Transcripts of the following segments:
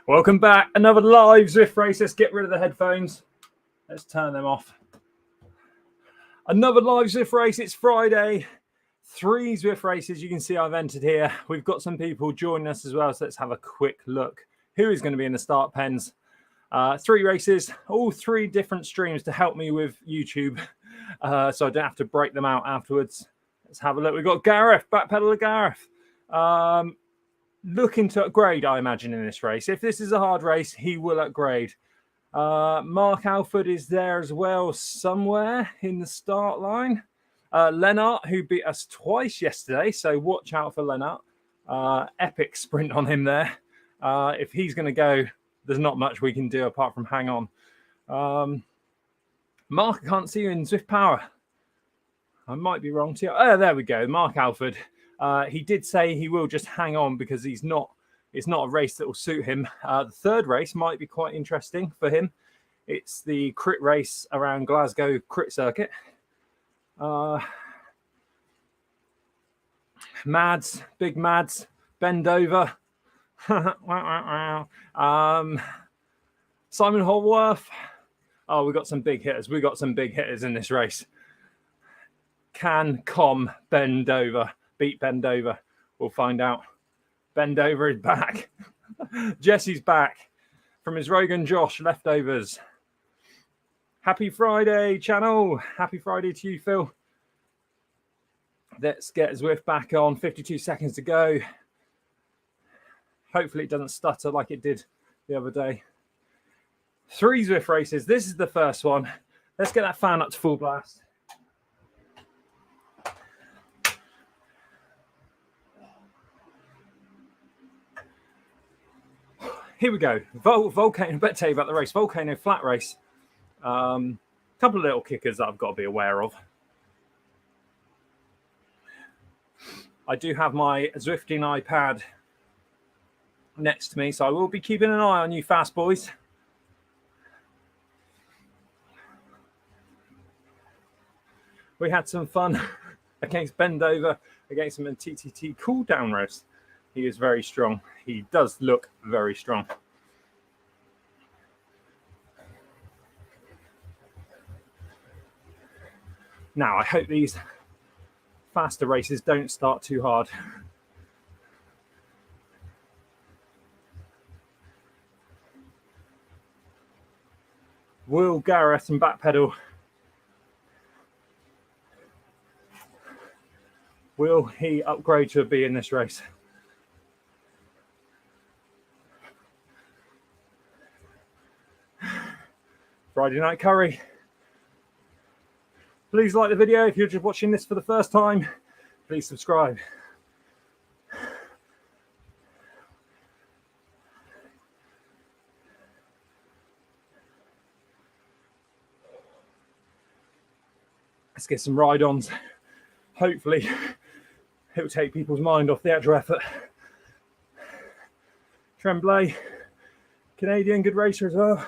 Welcome back. Another live Zwift race. Let's get rid of the headphones. Let's turn them off. Another live Zwift race. It's Friday. 3 Zwift races you can see I've entered here. We've got some people joining us as well, so let's have a quick look. Who is going to be in the start pens? 3 races, all 3 different streams to help me with YouTube, so I don't have to break them out afterwards. Let's have a look. We've got Gareth, backpedaler Gareth. Looking to upgrade, I imagine, in this race. If this is a hard race, he will upgrade. Mark Alford is there as well, somewhere in the start line. Lennart, who beat us twice yesterday, so watch out for Lennart. Epic sprint on him there. If he's going to go, there's not much we can do apart from hang on. Mark, I can't see you in Zwift Power. I might be wrong too. Oh, there we go. Mark Alford. He did say he will just hang on because it's not a race that will suit him. The 3rd race might be quite interesting for him. It's the crit race around Glasgow Crit Circuit. Mads, big Mads, bend over. Simon Holworth. Oh, we've got some big hitters. We've got some big hitters in this race. Can Com bend over? Beat bend over. We'll find out. Bend over is back. Jesse's back from his Rogan Josh leftovers. Happy Friday, channel. Happy Friday to you, Phil. Let's get Zwift back on. 52 seconds to go. Hopefully it doesn't stutter like it did the other day. 3 Zwift races. This is the first one. Let's get that fan up to full blast. Here we go. Volcano. Better tell you about the race. Volcano Flat race. Couple of little kickers that I've got to be aware of. I do have my Zwifting iPad next to me, so I will be keeping an eye on you fast boys. We had some fun against Bendover, against him in TTT cool down race. He is very strong. He does look very strong. Now, I hope these faster races don't start too hard. Will Gareth and backpedal. Will he upgrade to a B in this race? Friday night curry. Please like the video. If you're just watching this for the first time, please subscribe. Let's get some ride-ons. Hopefully, it will take people's mind off the actual effort. Tremblay, Canadian, good racer as well.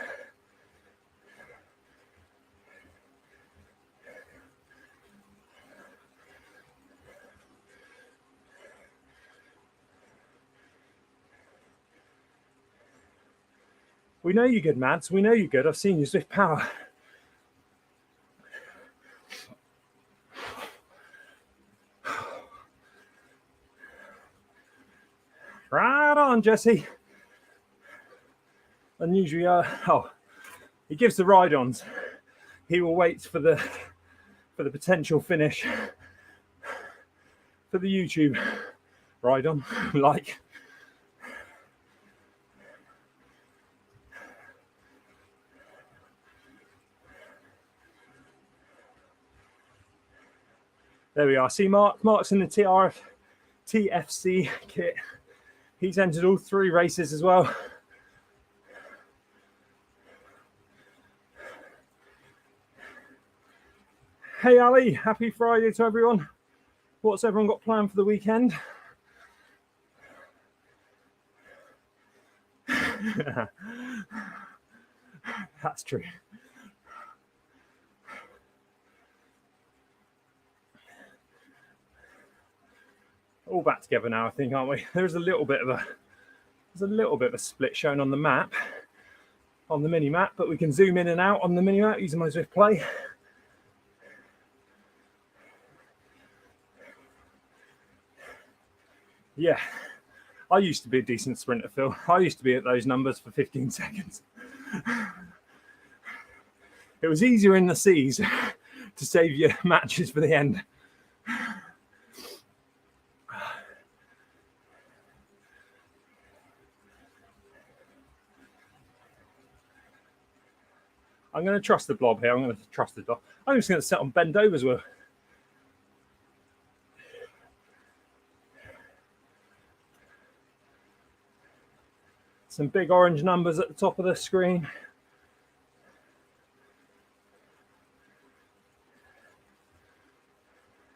We know you're good, Mads. We know you're good. I've seen you Zwift Power. Right on, Jesse. Unusually, he gives the ride-ons. He will wait for the potential finish for the YouTube ride-on. Like. There we are. See Mark. Mark's in the TFC kit. He's entered all 3 races as well. Hey Ali, happy Friday to everyone. What's everyone got planned for the weekend? That's true. All back together now, I think, aren't we? There's a little bit of There's a little bit of a split shown on the map, on the mini map, but we can zoom in and out on the mini map using my Zwift Play. Yeah, I used to be a decent sprinter, Phil. I used to be at those numbers for 15 seconds. It was easier in the seas to save your matches for the end. I'm going to trust the blob here. I'm going to trust the blob. I'm just going to sit on bend over as well. Some big orange numbers at the top of the screen.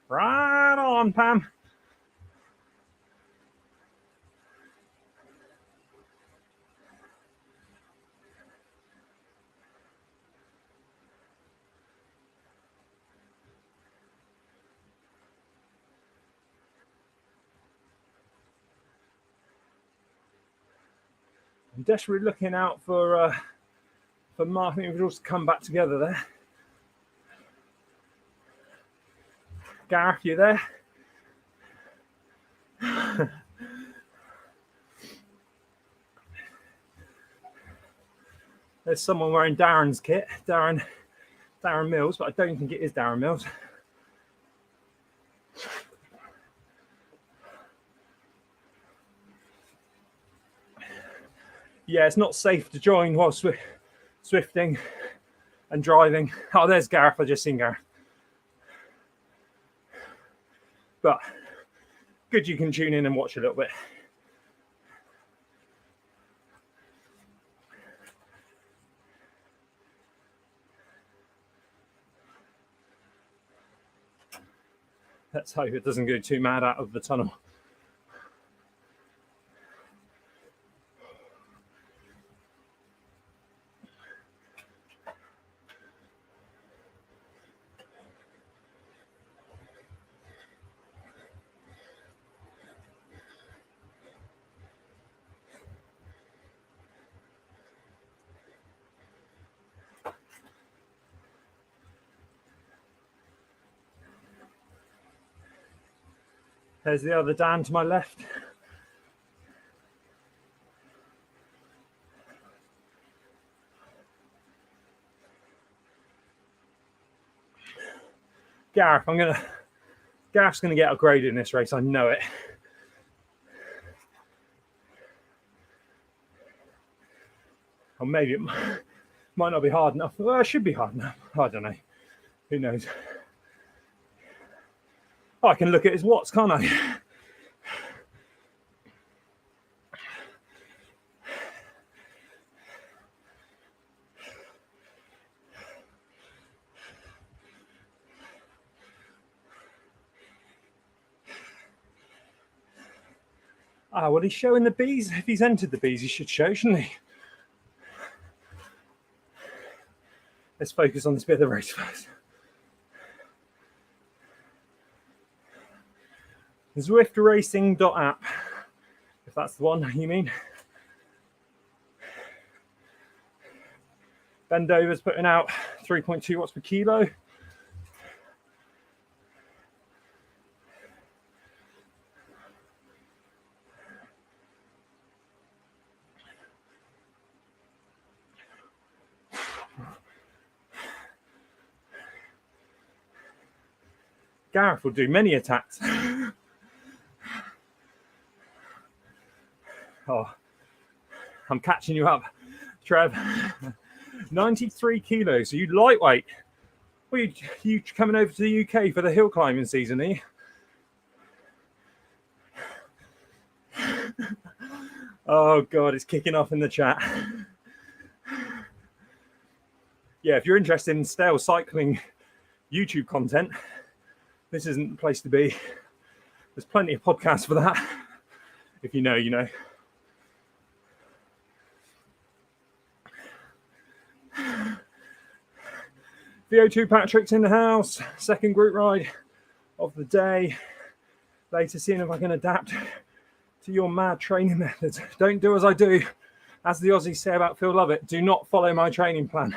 Right on, Pam. I'm desperately looking out for marketing individuals to come back together there. Gareth, you there? There's someone wearing Darren's kit, Darren Mills, but I don't think it is Darren Mills. Yeah, it's not safe to join while swifting and driving. Oh, there's Gareth. I just seen Gareth. But good you can tune in and watch a little bit. Let's hope it doesn't go too mad out of the tunnel. There's the other Dan to my left. Gareth's gonna get upgraded in this race. I know it. Or maybe it might not be hard enough. Well, it should be hard enough. I don't know. Who knows? Oh, I can look at his watts, can't I? Ah, well, he's showing the bees. If he's entered the bees, he should show, shouldn't he? Let's focus on this bit of the race first. Zwiftracing.app, if that's the one you mean. Bendover's putting out 3.2 watts per kilo. Gareth will do many attacks. Oh, I'm catching you up, Trev. 93 kilos. So you lightweight. Well, you coming over to the UK for the hill climbing season, are you? Oh God, it's kicking off in the chat. Yeah, if you're interested in stale cycling YouTube content, this isn't the place to be. There's plenty of podcasts for that. If you know, you know. VO2 Patrick's in the house. Second group ride of the day. Later, seeing if I can adapt to your mad training methods. Don't do as I do. As the Aussies say about Phil Lovett, do not follow my training plan.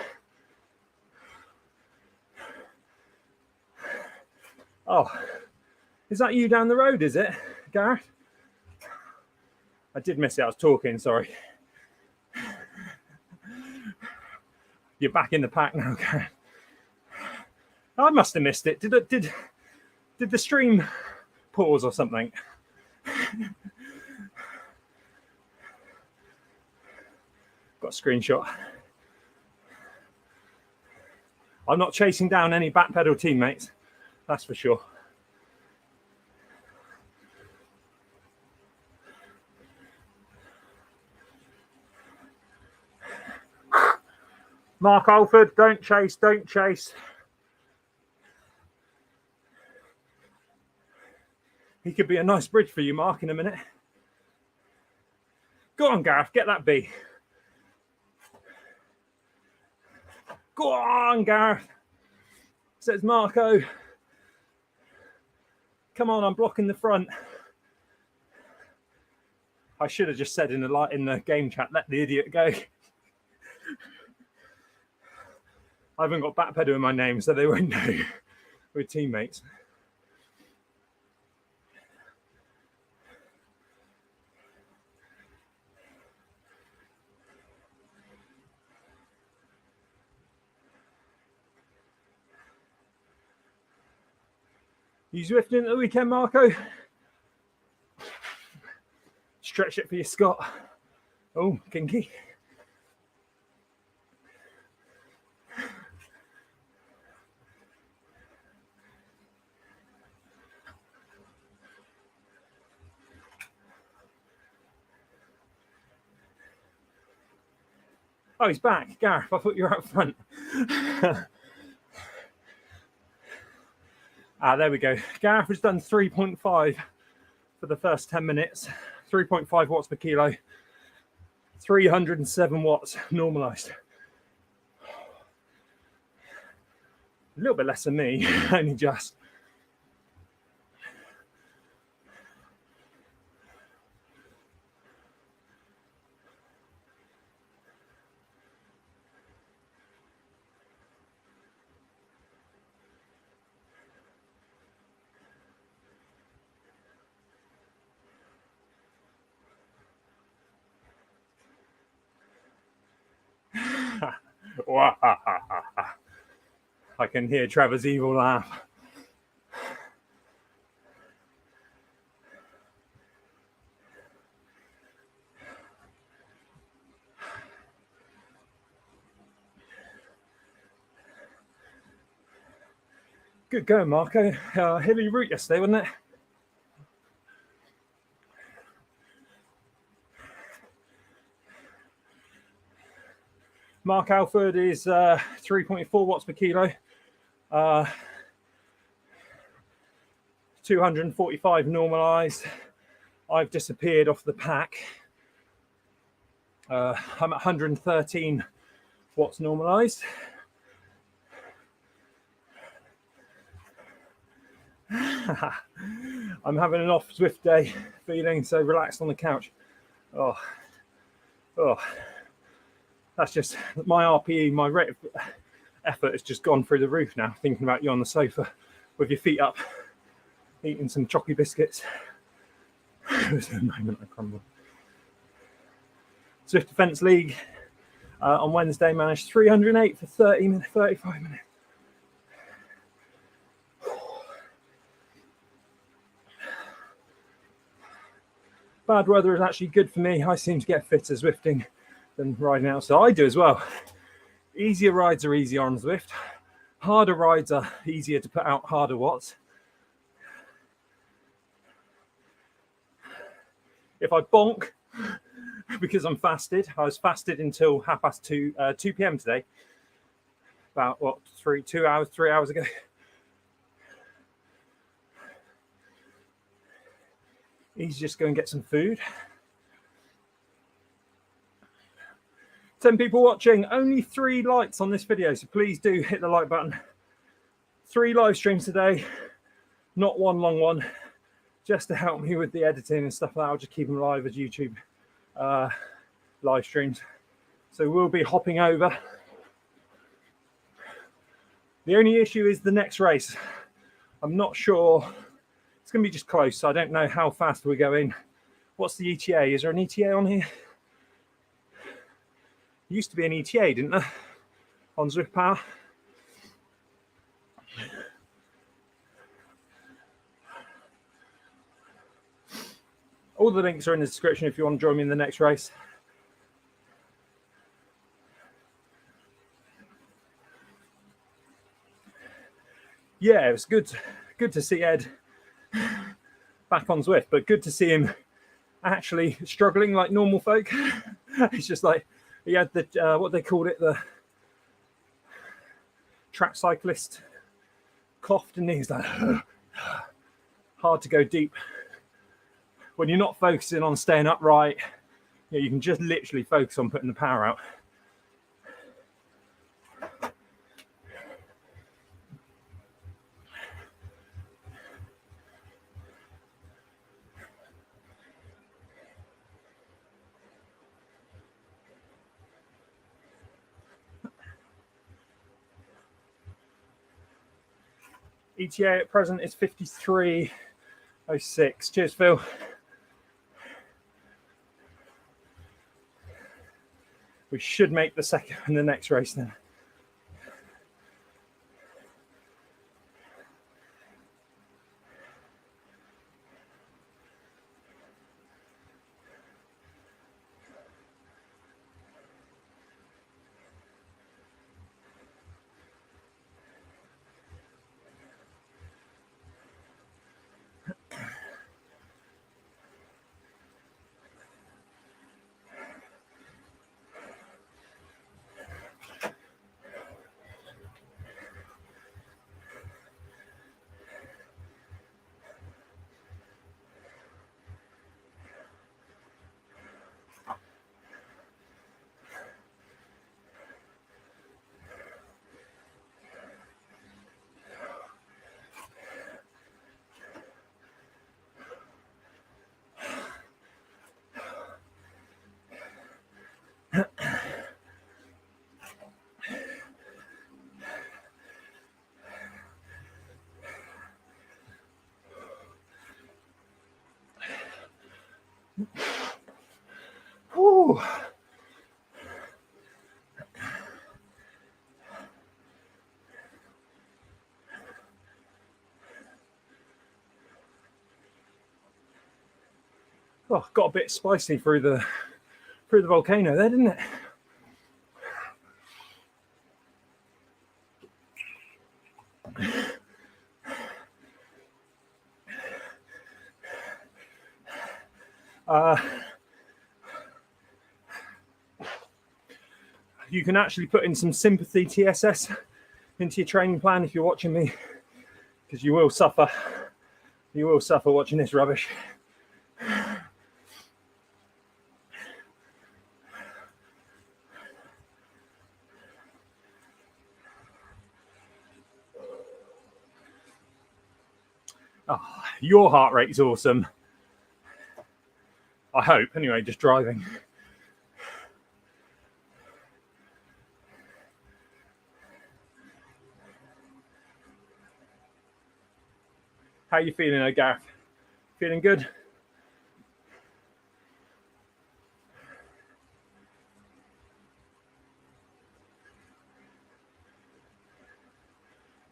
Oh, is that you down the road, is it, Gareth? I did miss it, I was talking, sorry. You're back in the pack now, Gareth. I must have missed it. Did the stream pause or something? Got a screenshot. I'm not chasing down any back pedal teammates, that's for sure. Mark Alford, don't chase, don't chase. He could be a nice bridge for you, Mark, in a minute. Go on, Gareth, get that B. Go on, Gareth, says Marco. Come on, I'm blocking the front. I should have just said in the game chat, let the idiot go. I haven't got back pedal in my name, so they won't know we're teammates. You Zwifting at the weekend, Marco? Stretch it for your Scott. Oh, kinky. Oh, he's back. Gareth, I thought you were up front. There we go. Gareth has done 3.5 for the first 10 minutes. 3.5 watts per kilo. 307 watts normalized. A little bit less than me, only just. I can hear Trevor's evil laugh. Good going, Marco. Hilly route yesterday, wasn't it? Mark Alford is 3.4 watts per kilo. 245 normalized. I've disappeared off the pack. I'm at 113 watts normalized. I'm having an off Zwift day, feeling so relaxed on the couch. Oh, that's just my RPE, my rate of effort has just gone through the roof now, thinking about you on the sofa with your feet up, eating some chocolate biscuits. It was the moment I crumbled. Zwift Defence League on Wednesday managed 308 for 35 minutes. Bad weather is actually good for me. I seem to get fitter Zwifting than riding out, so I do as well. Easier rides are easier on Zwift. Harder rides are easier to put out harder watts. If I bonk because I'm fasted, I was fasted until 2 p.m. today. About what, 3 hours ago. Easy, just go and get some food. 10 people watching, only 3 likes on this video, so please do hit the like button. 3 live streams today, not one long one. just to help me with the editing and stuff like that. I'll just keep them live as YouTube live streams. So we'll be hopping over. The only issue is the next race. I'm not sure. It's going to be just close. So I don't know how fast we're going. What's the ETA? Is there an ETA on here? There used to be an ETA, didn't there? On Zwift Power. All the links are in the description if you want to join me in the next race. Yeah, it was good to see Ed back on Zwift, but good to see him actually struggling like normal folk. It's just like he had the what they called it, the track cyclist cough, and he's like hard to go deep when you're not focusing on staying upright. You know, you can just literally focus on putting the power out. ETA at present is 53:06. Cheers, Phil. We should make the second in the next race then. Whew. Oh, got a bit spicy through the volcano there, didn't it? You can actually put in some sympathy TSS into your training plan if you're watching me, because you will suffer. You will suffer watching this rubbish. Oh, your heart rate is awesome. I hope, anyway, just driving. How are you feeling, Gareth? Feeling good?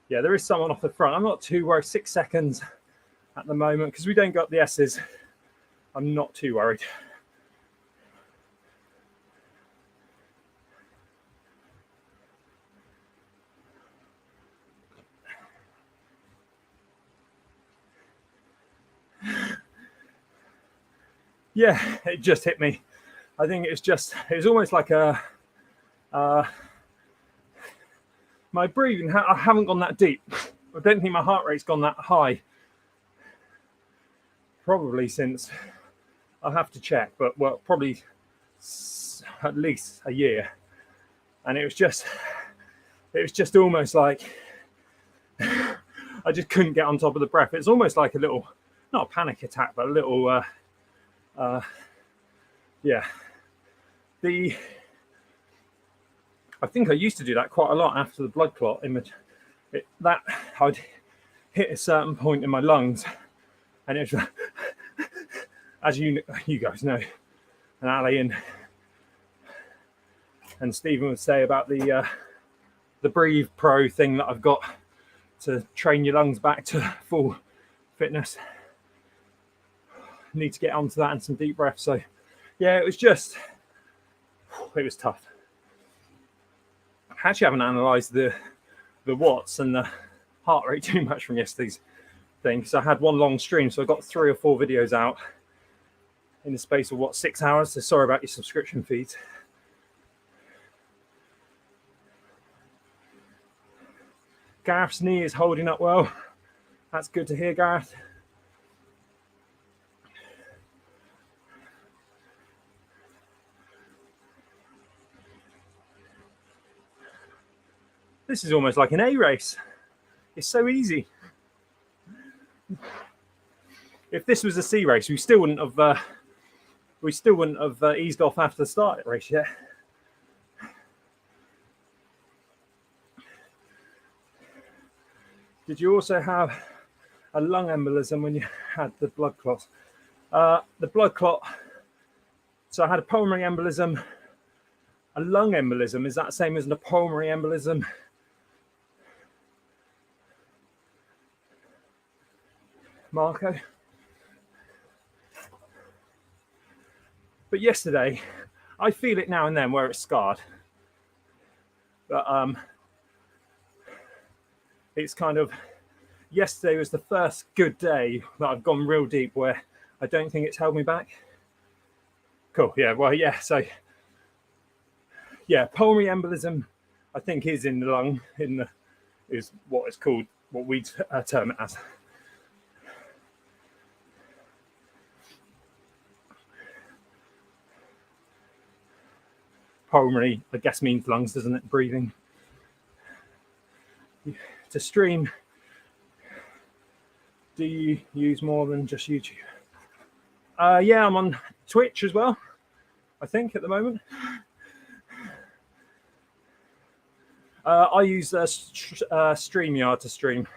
Yeah, there is someone off the front. I'm not too worried. 6 seconds at the moment because we don't got the S's. I'm not too worried. Yeah, it just hit me. I think it was almost like my breathing, I haven't gone that deep. I don't think my heart rate's gone that high. Probably since, I'll have to check, but well, probably at least a year. And it was just almost like, I just couldn't get on top of the breath. It's almost like a little not a panic attack, but a little, yeah. I think I used to do that quite a lot after the blood clot. That I'd hit a certain point in my lungs, and it was, as you guys know, and Ali and Stephen would say about the Breathe Pro thing that I've got to train your lungs back to full fitness. Need to get onto that and some deep breaths. So yeah, it was tough. I actually haven't analysed the watts and the heart rate too much from yesterday's thing, because I had one long stream, so I got 3 or 4 videos out in the space of 6 hours. So sorry about your subscription feeds. Gareth's knee is holding up well. That's good to hear, Gareth. This is almost like an A race. It's so easy. If this was a C race, we still wouldn't have eased off after the start race yet. Did you also have a lung embolism when you had the blood clots? The blood clot. So I had a pulmonary embolism, a lung embolism. Is that the same as a pulmonary embolism? Marco? But yesterday, I feel it now and then where it's scarred. But it's kind of, yesterday was the first good day that I've gone real deep where I don't think it's held me back. Cool, yeah, well, yeah, so, yeah, pulmonary embolism, I think, is in the lung, is what it's called, what we term it as. Pulmonary, I guess, means lungs, doesn't it? Breathing. To stream, do you use more than just YouTube? Yeah, I'm on Twitch as well, I think, at the moment. I use StreamYard to stream.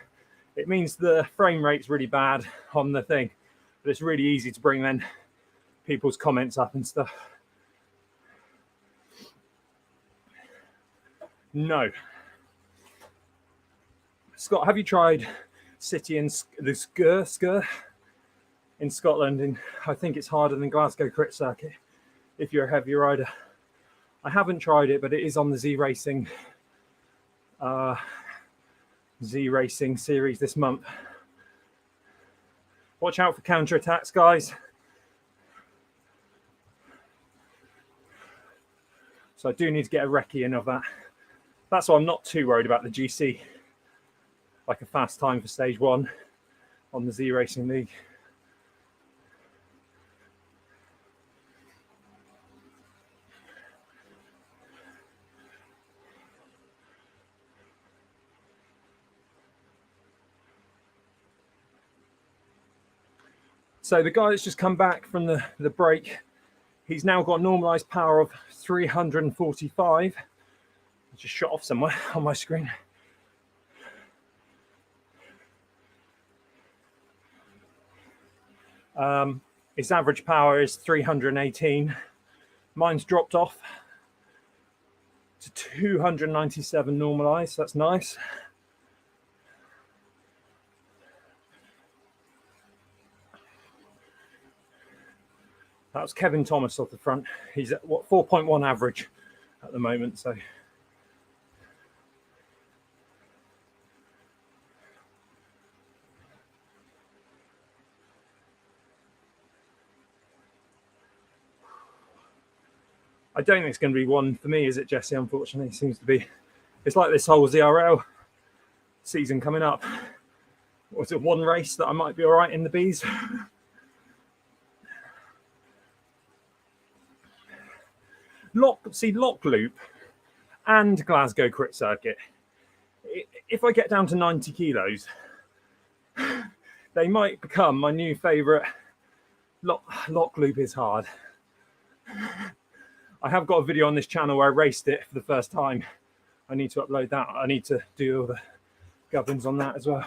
It means the frame rate's really bad on the thing, but it's really easy to bring then people's comments up and stuff. No. Scott, have you tried City and the Sker in Scotland? And I think it's harder than Glasgow Crit Circuit if you're a heavy rider. I haven't tried it, but it is on the Z Racing series this month. Watch out for counter-attacks, guys. So I do need to get a recce in of that. That's why I'm not too worried about the GC. Like a fast time for stage 1 on the Z Racing League. So the guy that's just come back from the break, he's now got a normalized power of 345. I just shot off somewhere on my screen. His average power is 318. Mine's dropped off to 297 normalized. That's nice. That was Kevin Thomas off the front. He's at 4.1 average at the moment. So I don't think it's going to be one for me, is it, Jesse? Unfortunately, it seems to be. It's like this whole ZRL season coming up. Was it one race that I might be all right in the Bs? Lock Loop and Glasgow Crit Circuit. If I get down to 90 kilos, they might become my new favourite. Lock loop is hard. I have got a video on this channel where I raced it for the first time. I need to upload that. I need to do all the gubbins on that as well.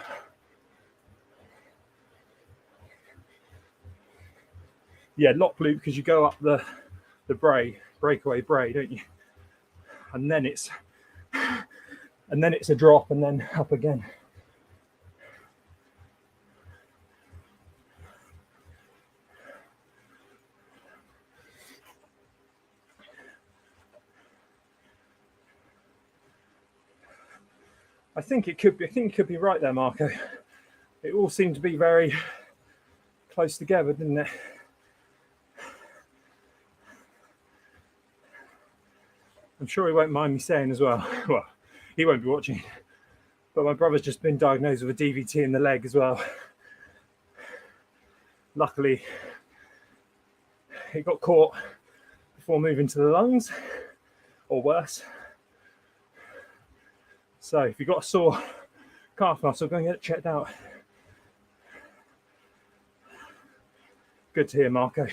Yeah, lock loop, because you go up the breakaway brae, don't you? And then it's a drop and then up again. I think it could be right there, Marco. It all seemed to be very close together, didn't it? I'm sure he won't mind me saying as well. Well, he won't be watching. But my brother's just been diagnosed with a DVT in the leg as well. Luckily, it got caught before moving to the lungs, or worse. So if you've got a sore calf muscle, go and get it checked out. Good to hear, Marco.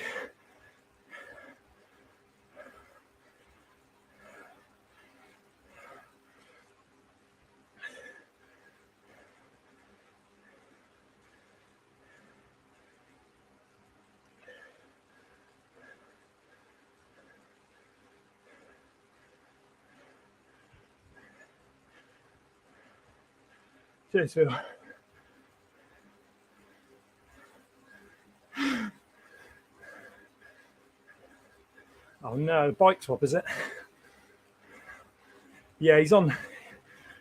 Cheers, Phil. Oh no, bike swap, is it? Yeah, he's on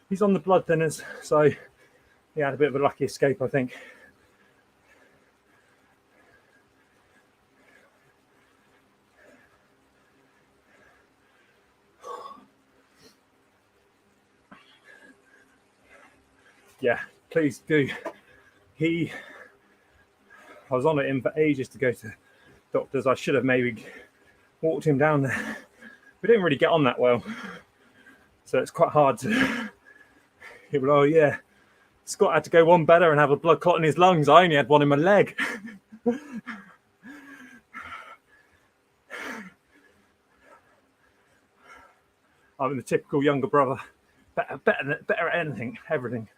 the blood thinners, so he had a bit of a lucky escape, I think. Yeah, please do. I was on at him for ages to go to doctors. I should have maybe walked him down there. We didn't really get on that well, so it's quite hard to. Oh yeah, Scott had to go one better and have a blood clot in his lungs. I only had one in my leg. I'm the typical younger brother, better at anything, everything.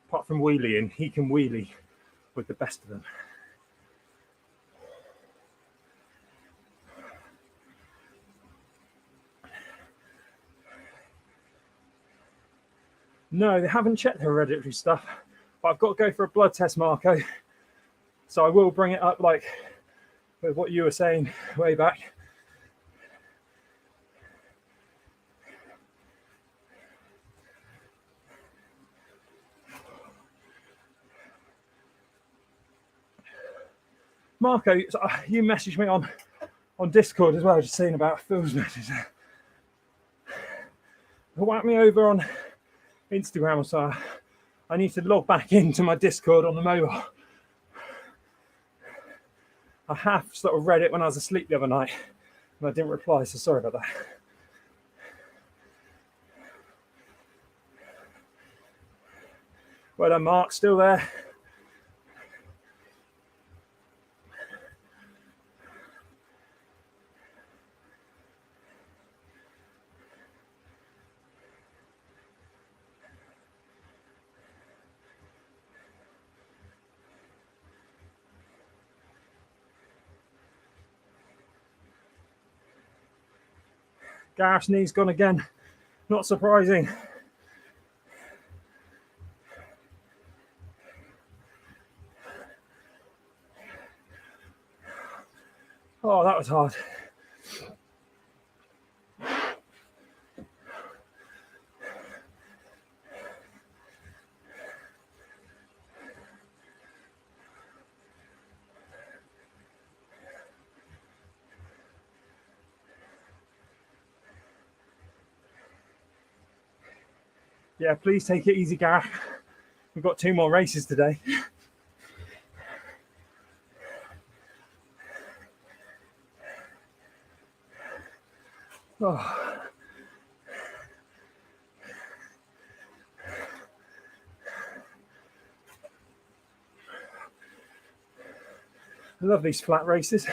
Apart from wheeling, he can wheelie with the best of them. No, they haven't checked the hereditary stuff, but I've got to go for a blood test, Marco. So I will bring it up, like with what you were saying way back. Marco, you messaged me on Discord as well, just saying about Phil's message. Whack me over on Instagram, so I need to log back into my Discord on the mobile. I half sort of read it when I was asleep the other night and I didn't reply, so sorry about that. Well done, Mark, still there. Gareth's knee's gone again. Not surprising. Oh, that was hard. Yeah, please take it easy, Gareth. We've got 2 more races today. Oh. I love these flat races.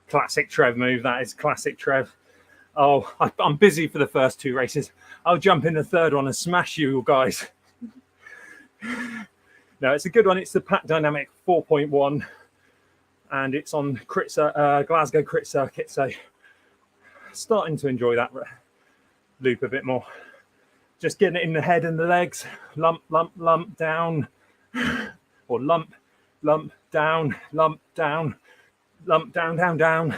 Classic Trev move, that is classic Trev. Oh, I'm busy for the first 2 races. I'll jump in the third one and smash you guys. No, it's a good one. It's the Pack Dynamic 4.1 and it's on Glasgow Crit Circuit. So starting to enjoy that loop a bit more. Just getting it in the head and the legs. Lump, lump, lump, down. Or lump, lump, down, lump, down. Lump, down, down, down.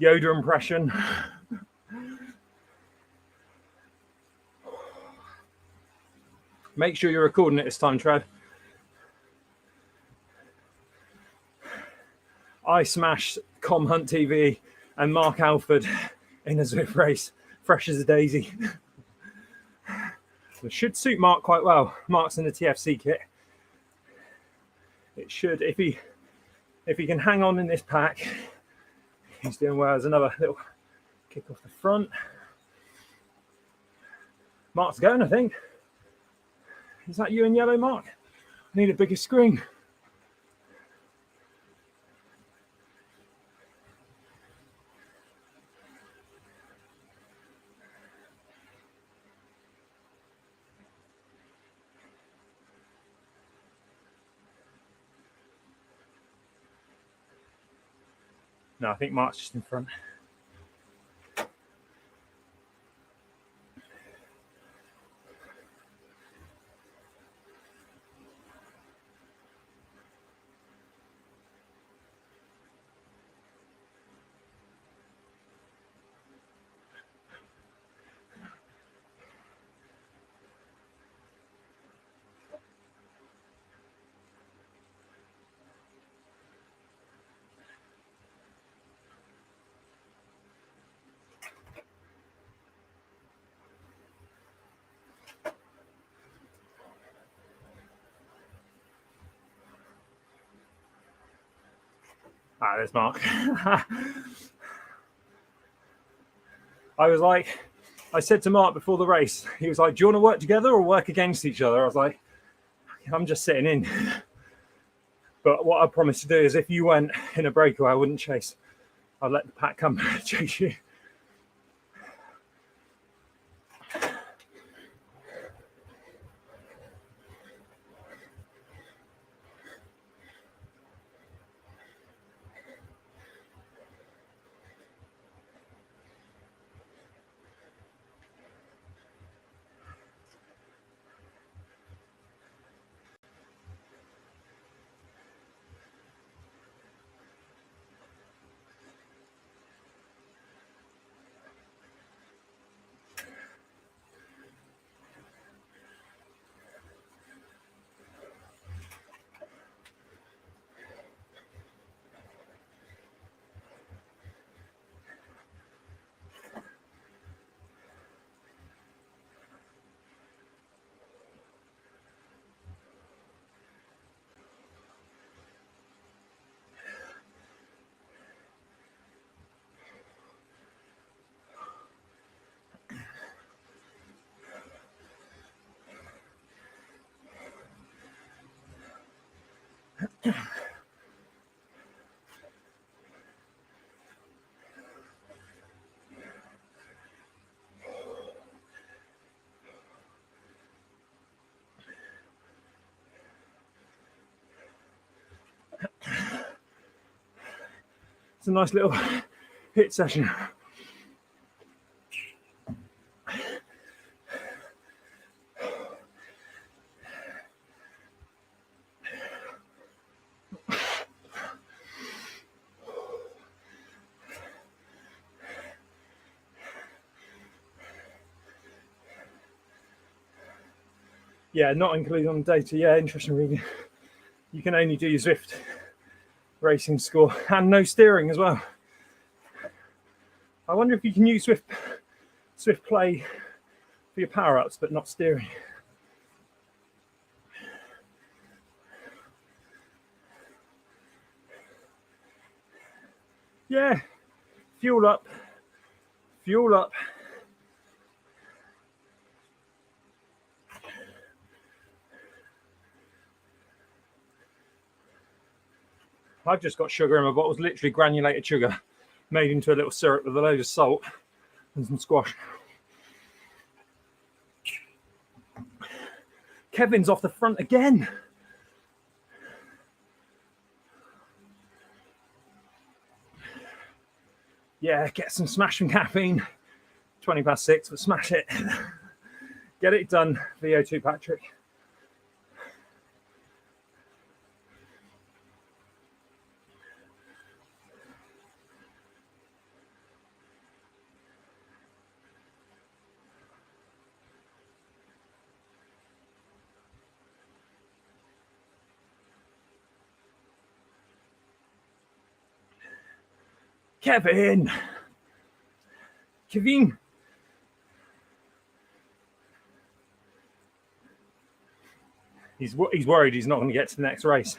Yoda impression. Make sure you're recording it this time, Trev. I smashed Com Hunt TV and Mark Alford in a Zwift race, fresh as a daisy. It should suit Mark quite well. Mark's in the TFC kit. It should, if he can hang on in this pack, he's doing well. There's another little kick off the front. Mark's going, I think. Is that you in yellow, Mark? I need a bigger screen. No, I think Mark's just in front. Ah, there's Mark. I said to Mark before the race, he was like, do you want to work together or work against each other? I was like, I'm just sitting in. But what I promised to do is if you went in a breakaway, I wouldn't chase. I'd let the pack come chase you. It's a nice little hit session. Yeah, not included on the data. Yeah, interesting reading. You can only do your Zwift racing score and no steering as well. I wonder if you can use Zwift Play for your power-ups, but not steering. Yeah, fuel up, fuel up. I've just got sugar in my bottles, literally granulated sugar, made into a little syrup with a load of salt and some squash. Kevin's off the front again. Yeah, get some smashing caffeine. 6:20, but smash it. Get it done, VO2 Patrick. Kevin. He's worried he's not going to get to the next race.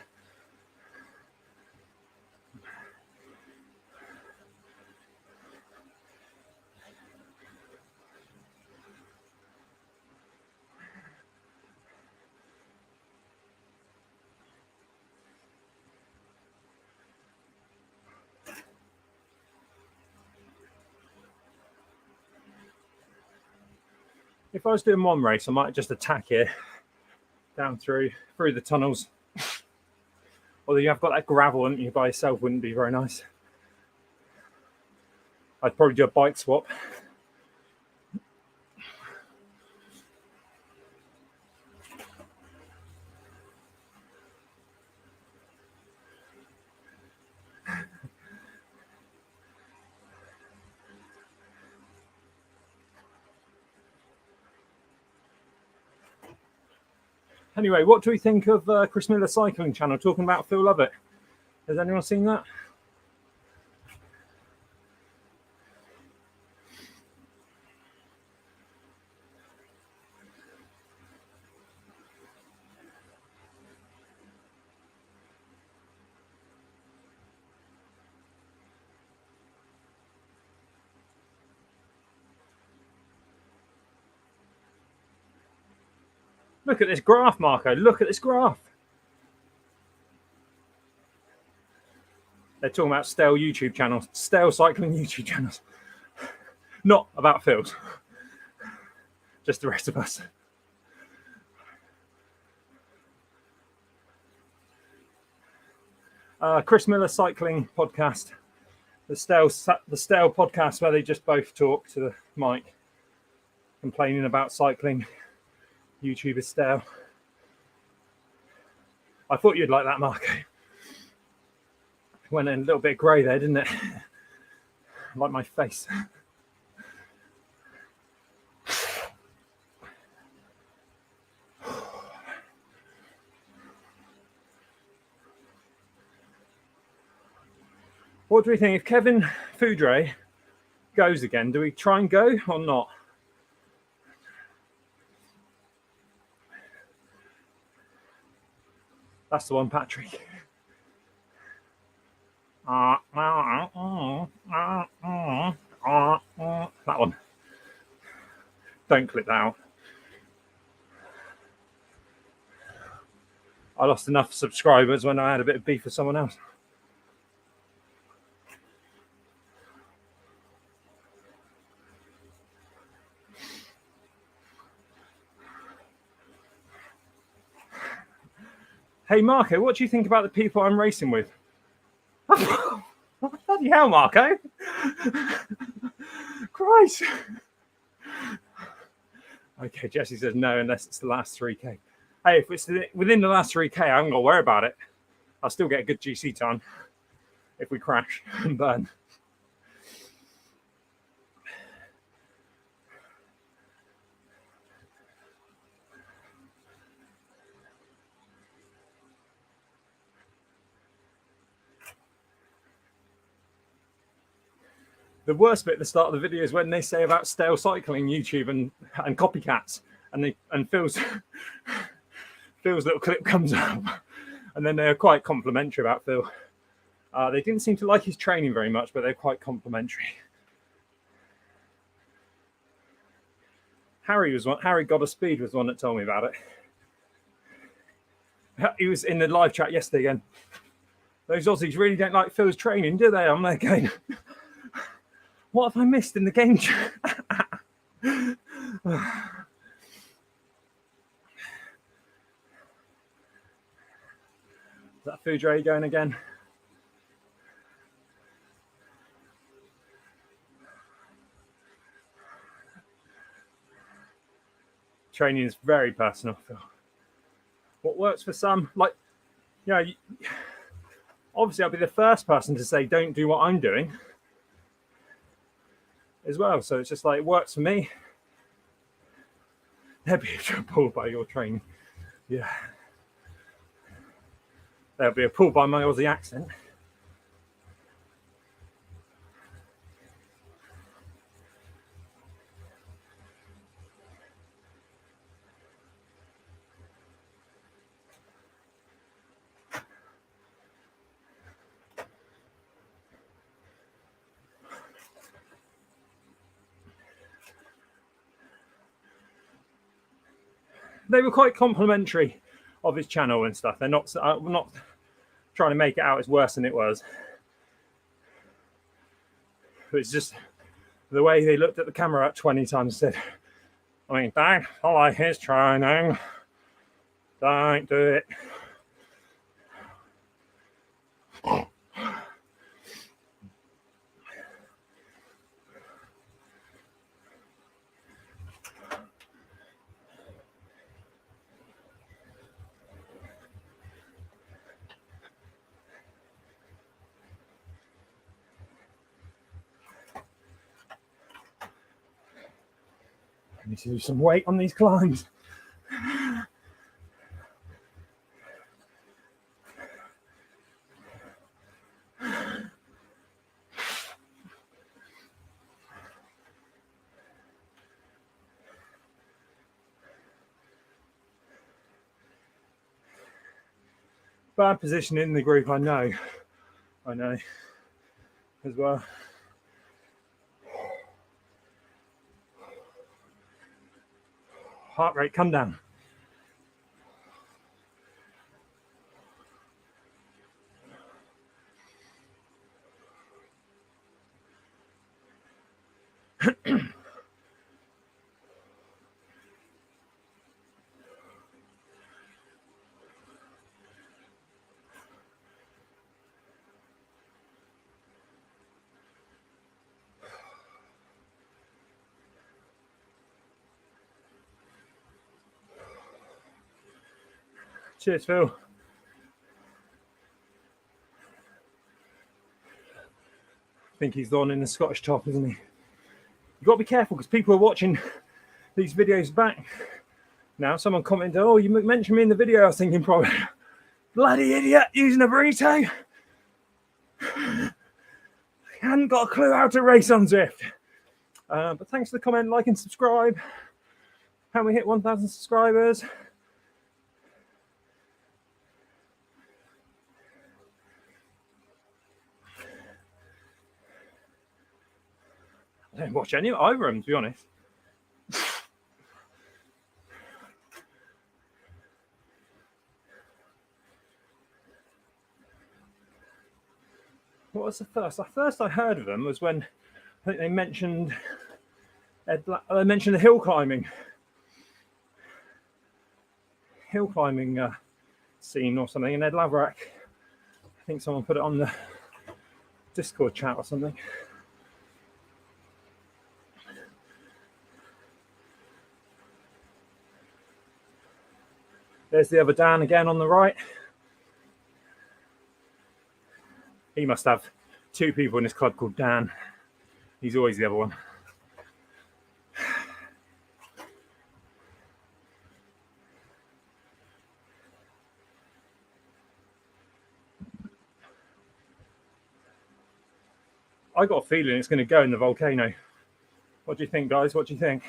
If I was doing one race, I might just attack it down through the tunnels. Although you have got that gravel, and you by yourself wouldn't be very nice. I'd probably do a bike swap. Anyway, what do we think of Chris Miller Cycling Channel talking about Phil Lovett? Has anyone seen that? Look at this graph, Marco. Look at this graph. They're talking about stale YouTube channels, stale cycling YouTube channels. Not about Phil's. Just the rest of us. Chris Miller Cycling Podcast. The stale podcast where they just both talk to the mic, complaining about cycling. YouTube is stale. I thought you'd like that, Marco. Went in a little bit grey there, didn't it? Like my face. What do we think? If Kevin Foudre goes again, do we try and go or not? That's the one, Patrick. That one. Don't click that out. I lost enough subscribers when I had a bit of beef with someone else. Hey, Marco, what do you think about the people I'm racing with? Bloody hell, Marco. Christ. Okay, Jesse says no unless it's the last 3K. Hey, if it's within the last 3K, I haven't got to worry about it. I'll still get a good GC time if we crash and burn. The worst bit at the start of the video is when they say about stale cycling, YouTube and copycats, and Phil's little clip comes up, and then they're quite complimentary about Phil. They didn't seem to like his training very much, but they're quite complimentary. Harry God of Speed was the one that told me about it. He was in the live chat yesterday again. Those Aussies really don't like Phil's training, do they? I'm there going, what have I missed in the game chat? Is that food tray going again? Training is very personal, Phil. What works for some, like, you know, obviously I'll be the first person to say don't do what I'm doing as well. So it's just like, it works for me. There'll be a pull by your training. Yeah. There'll be a pull by my Aussie accent. They were quite complimentary of his channel and stuff. They're not trying to make it out as worse than it was. But it's just the way they looked at the camera at 20 times and said, I mean, don't follow his training. Don't do it. I need to do some weight on these climbs. Bad position in the group, I know as well. Heart rate, come down. Cheers, Phil. I think he's the one in the Scottish top, isn't he? You've got to be careful because people are watching these videos back. Now, someone commented, oh, you mentioned me in the video. I was thinking probably, bloody idiot, using a burrito. He hadn't got a clue how to race on Zwift. But thanks for the comment, like and subscribe. How we hit 1,000 subscribers. I don't watch any either of them, to be honest. What was the first? The first I heard of them was when I think they mentioned the hill climbing scene or something, and Ed Laverack, I think someone put it on Discord chat or something. There's the other Dan again on the right. He must have 2 people in his club called Dan. He's always the other one. I got a feeling it's going to go in the volcano. What do you think, guys? What do you think?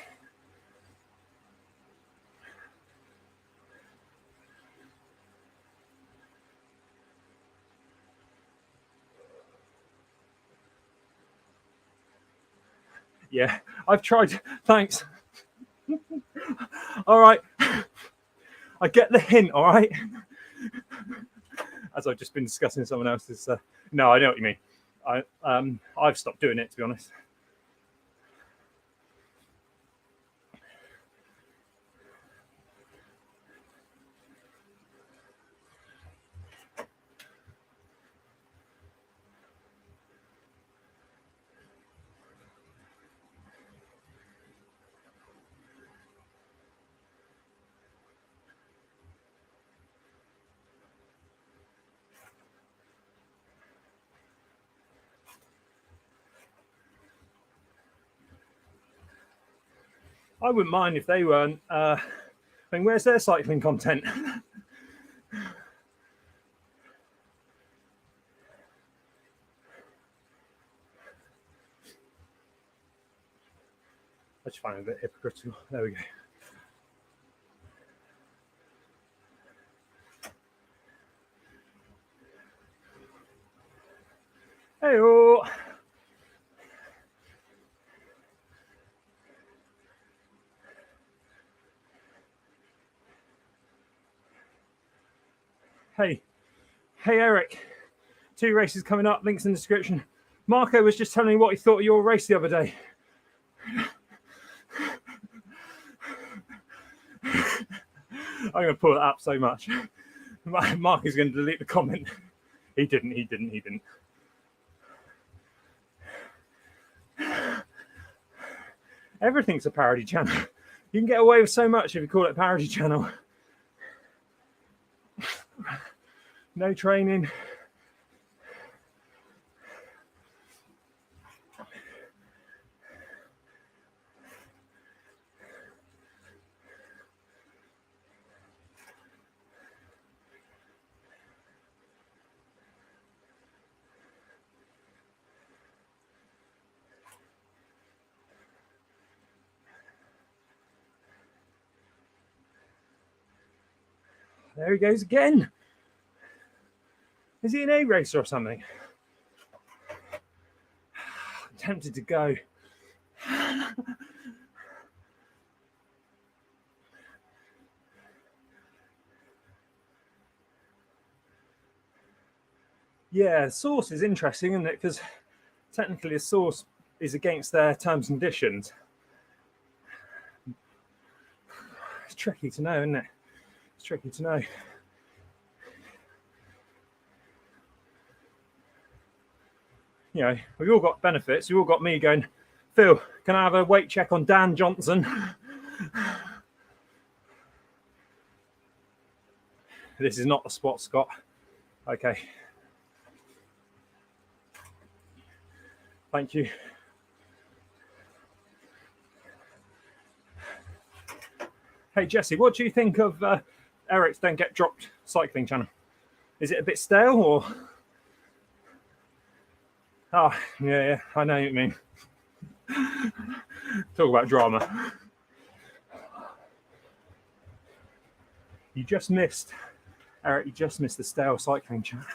Yeah, I've tried. Thanks. All right. I get the hint, all right? As I've just been discussing someone else's. No, I know what you mean. I've stopped doing it, to be honest. I wouldn't mind if they weren't. I mean, where's their cycling content? I just find it a bit hypocritical. There we go. Hey-oh. Hey, Eric. 2 races coming up. Links in the description. Marco was just telling me what he thought of your race the other day. I'm going to pull that up so much. Mark is going to delete the comment. He didn't. Everything's a parody channel. You can get away with so much if you call it a parody channel. No training. There he goes again. Is he an A racer or something? I'm tempted to go. Yeah, source is interesting, isn't it? Because technically a source is against their terms and conditions. It's tricky to know, isn't it? It's tricky to know. You know, we've all got benefits. We've all got me going, Phil, can I have a weight check on Dan Johnson? This is not the spot, Scott. Okay. Thank you. Hey, Jesse, what do you think of Eric's Don't Get Dropped cycling channel? Is it a bit stale or? Oh, yeah, I know what you mean. Talk about drama. You just missed, Eric, you just missed the stale cycling channel.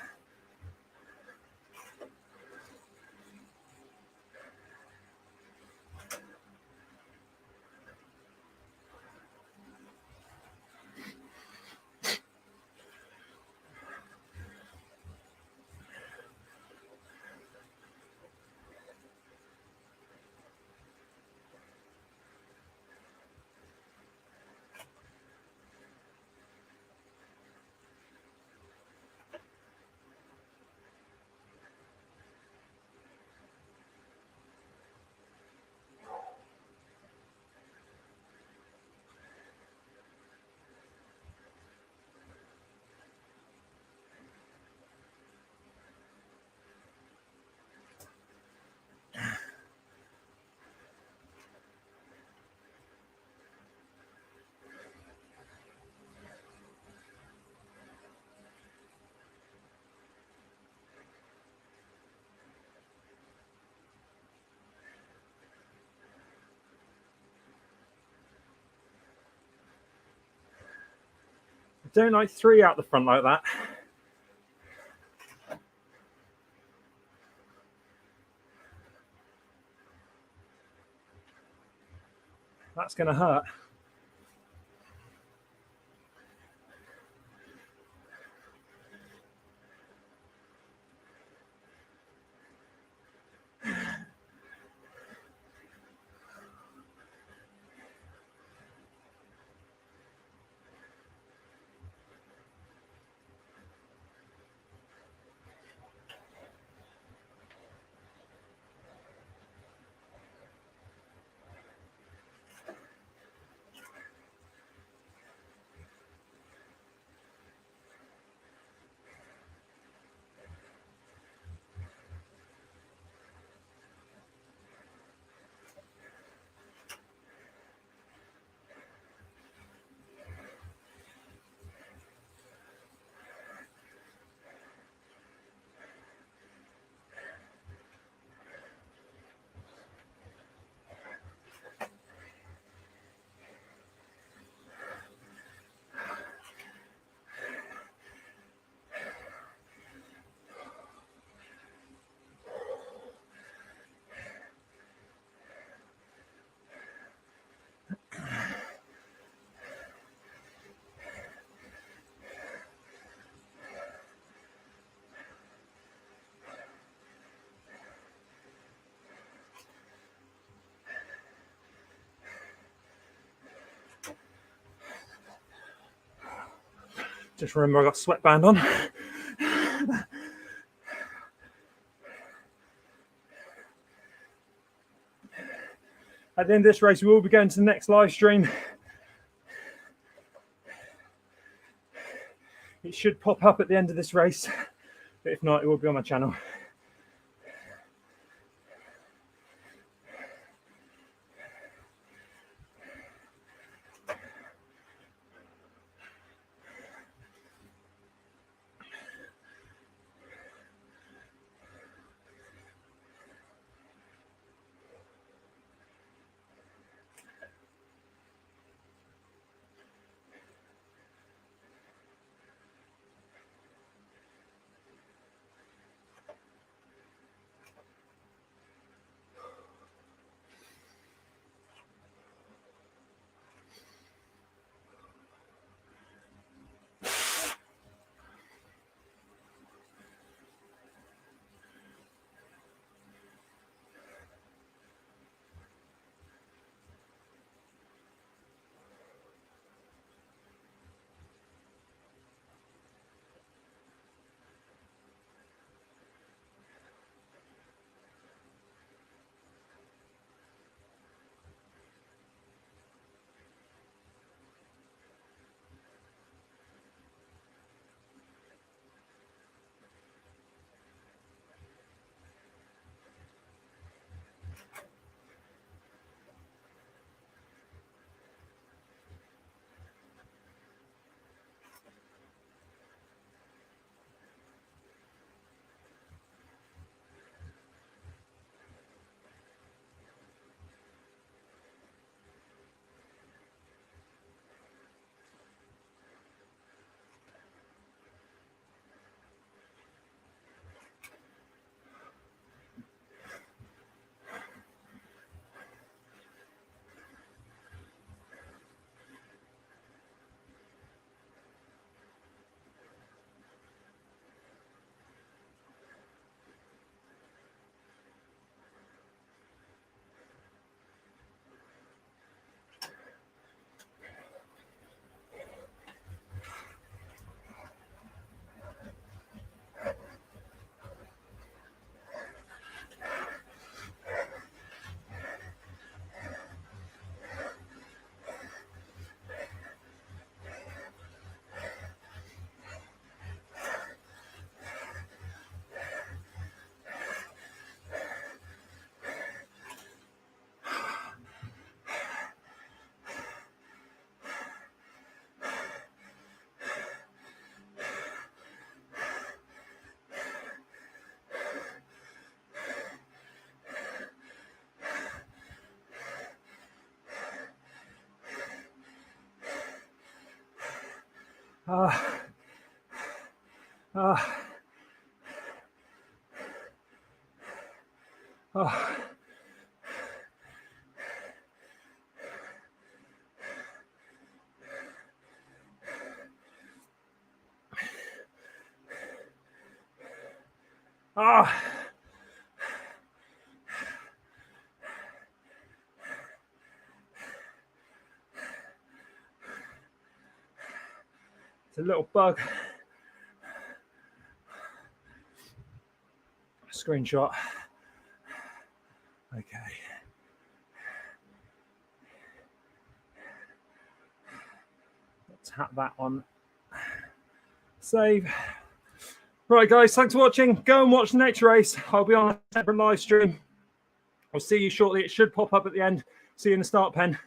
Don't like 3 out the front like that. That's going to hurt. Just remember I got a sweatband on. At the end of this race, we will be going to the next live stream. It should pop up at the end of this race, but if not, it will be on my channel. It's a little bug. Screenshot. Okay. Let's tap that on. Save. Right, guys, thanks for watching. Go and watch the next race. I'll be on a separate live stream. I'll see you shortly. It should pop up at the end. See you in the start pen.